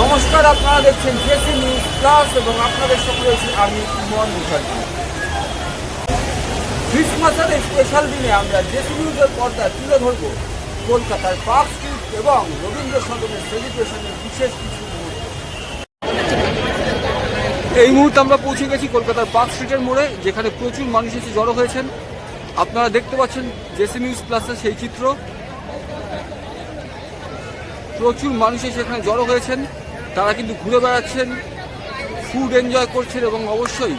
নমস্কার, আপনারা দেখছেন জেসি নিউজ প্লাস এবং আপনাদের সাথে রয়েছি আমি ইমন মুখার্জি। ক্রিসমাসের এই স্পেশাল দিনে আমরা জেসি নিউজের পর্দায় তুলে ধরব কলকাতার পার্ক স্ট্রিট এবং রবীন্দ্র সদনের সেলিব্রেশনের বিশেষ কিছু মুহূর্ত। এই মুহূর্তে আমরা পৌঁছে গেছি কলকাতার পার্ক স্ট্রিটের মোড়ে, যেখানে প্রচুর মানুষ এসে জড়ো হয়েছেন। আপনারা দেখতে পাচ্ছেন জেসি নিউজ প্লাসের সেই চিত্র। প্রচুর মানুষ এসে এখানে জড়ো হয়েছেন, তারা কিন্তু ঘুরে বেড়াচ্ছেন, ফুড এনজয় করছেন এবং অবশ্যই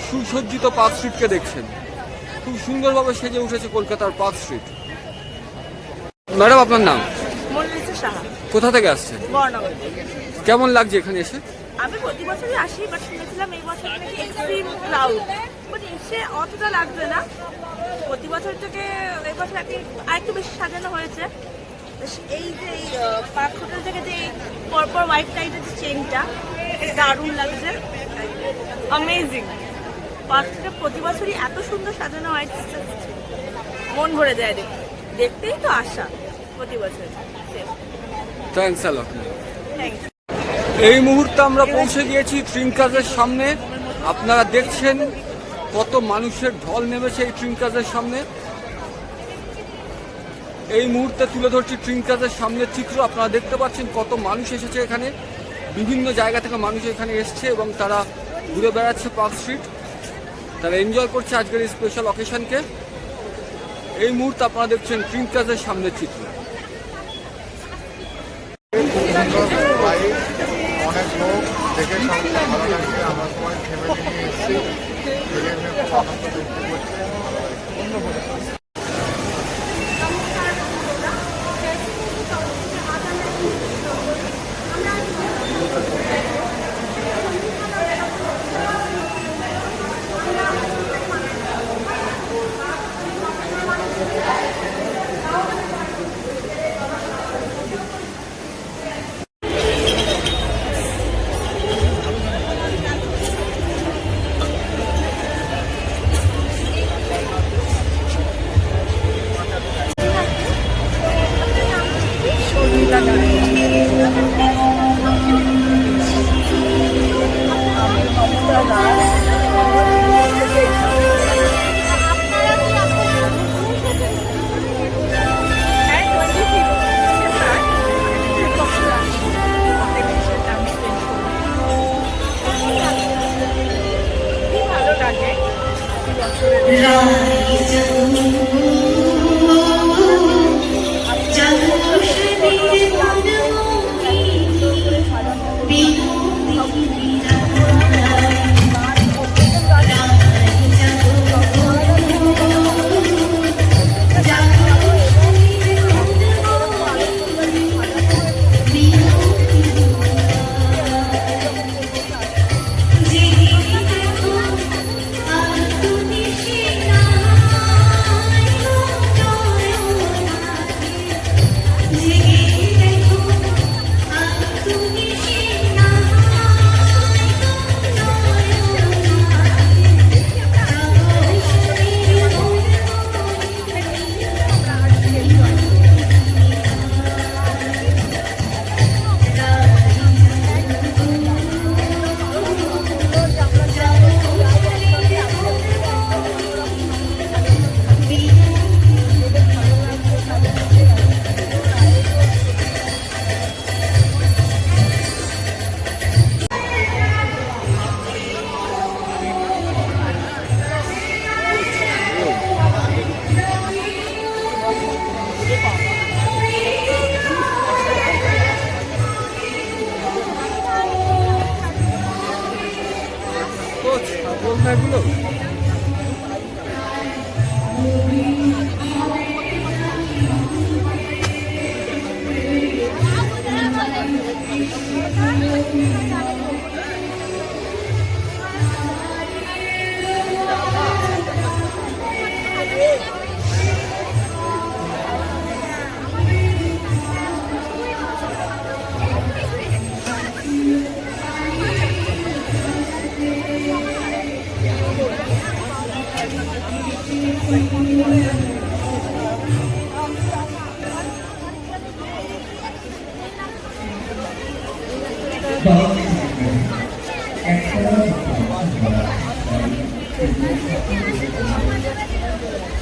সুসজ্জিত পার্ক স্ট্রিটকে দেখছেন। খুব সুন্দরভাবে সেজে উঠেছে কলকাতার পার্ক স্ট্রিট। ম্যাডাম, আপনার নাম? কোথা থেকে আসছেন? কেমন লাগছে এখানে এসে? আমি প্রতি বছরই আসি, বাট শুনেছিলাম এই বছর নাকি এক্সট্রিম ক্রাউড, বাট এসে অতটা লাগবে না। প্রতি বছর থেকে এই বছর আরেকটু বেশি সাজানো হয়েছে। এই যে পার্ক হোটেল থেকে যে পরপর হোয়াইট লাইটের যে চেনটা, দারুণ লাগছে, অ্যামেজিং। পার্কটা প্রতি বছরই এত সুন্দর সাজানো হয়, মন ভরে যায় দেখতেই তো আসা প্রতি বছর। Thanks a lot. Thank you. এই মুহূর্তে আমরা পৌঁছে গিয়েছি ট্রিঙ্কাজের সামনে। আপনারা দেখছেন কত মানুষের ঢল নেমেছে এই ট্রিঙ্কাজের সামনে। এই মুহূর্তে তুলে ধরছি ট্রিঙ্কাজের সামনের চিত্র। আপনারা দেখতে পাচ্ছেন কত মানুষ এসেছে এখানে, বিভিন্ন জায়গা থেকে মানুষ এখানে এসছে এবং তারা ঘুরে বেড়াচ্ছে পার্ক স্ট্রিট। তারা এনজয় করছে আজকের এই স্পেশাল অকেশনকে। এই মুহূর্তে আপনারা দেখছেন ট্রিঙ্কাজের সামনের চিত্র। অনেক লোক দেখে ভালো লাগছে। আমরা সবাই ফ্যামিলি নিয়ে এসেছি, খুব আনন্দ দেখতে করছে। এগুলো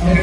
আর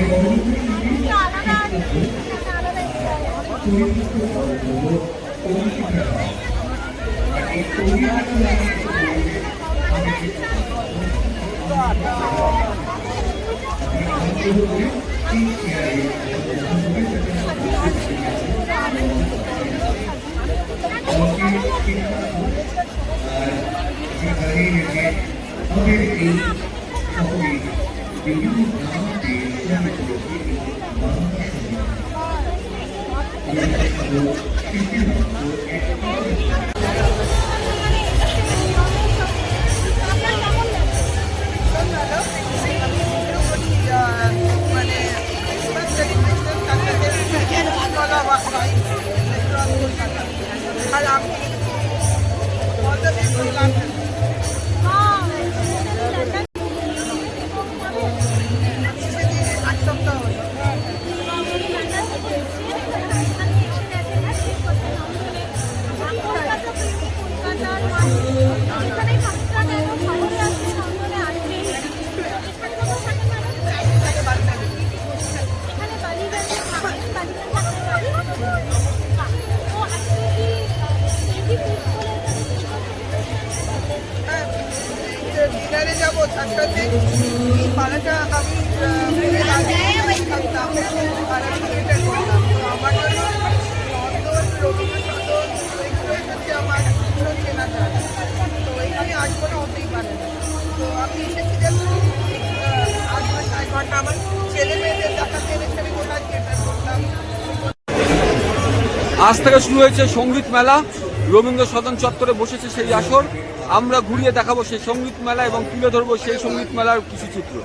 আমি ডিনারে যাবো চারটাতে এই পাড়াটা আমি থাকতাম আর আমি এটা করতাম। তো আমার জন্য নন্দন রবীন্দ্র সদন এগুলোই হচ্ছে আমার পুরো চেনা যায়। তো এখানে আসবো না হতেই পারে না। তো আমি এসেছি যেহেতু আধ ঘন্টা 1 ঘন্টা আমার ছেলে মেয়েদের দেখাতে এনেছে আমি কোথায় থিয়েটার করতাম। আজ থেকে শুরু হয়েছে সঙ্গীত মেলা। রবীন্দ্র সদন চত্বরে বসেছে সেই আসর। আমরা ঘুরিয়ে দেখাবো সেই সঙ্গীত মেলা এবং তুলে ধরবো সেই সঙ্গীত মেলার কিছু চিত্র।